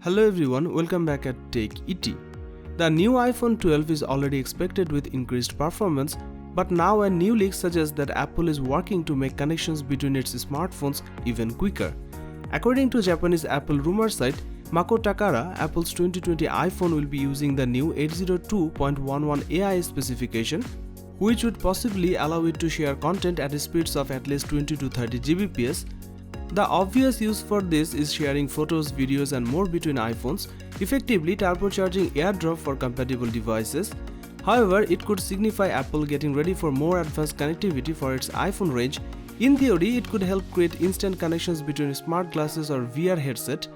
Hello everyone, welcome back at Tech ET. The new iPhone 12 is already expected with increased performance, but now a new leak suggests that Apple is working to make connections between its smartphones even quicker. According to Japanese Apple rumor site Mako Takara, Apple's 2020 iPhone will be using the new 802.11 AI specification, which would possibly allow it to share content at speeds of at least 20 to 30 Gbps. The obvious use for this is sharing photos, videos and more between iPhones, effectively turbocharging AirDrop for compatible devices. However, it could signify Apple getting ready for more advanced connectivity for its iPhone range. In theory, it could help create instant connections between smart glasses or VR headset.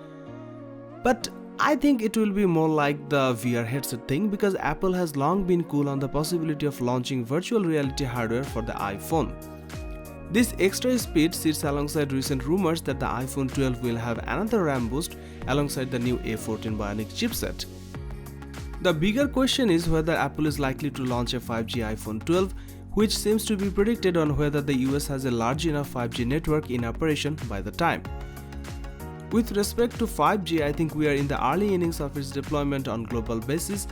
But I think it will be more like the VR headset thing because Apple has long been cool on the possibility of launching virtual reality hardware for the iPhone. This extra speed sits alongside recent rumors that the iPhone 12 will have another RAM boost alongside the new A14 Bionic chipset. The bigger question is whether Apple is likely to launch a 5G iPhone 12, which seems to be predicted on whether the US has a large enough 5G network in operation by the time. With respect to 5G, I think we are in the early innings of its deployment on global basis,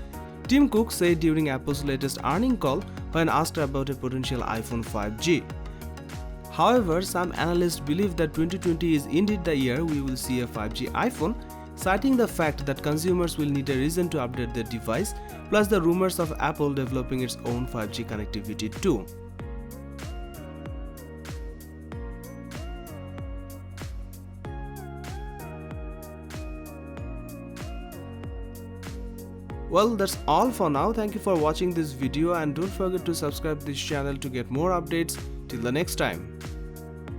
Tim Cook said during Apple's latest earnings call when asked about a potential iPhone 5G. However, some analysts believe that 2020 is indeed the year we will see a 5G iPhone, citing the fact that consumers will need a reason to update their device, plus the rumors of Apple developing its own 5G connectivity too. Well, that's all for now. Thank you for watching this video and don't forget to subscribe this channel to get more updates. Till the next time.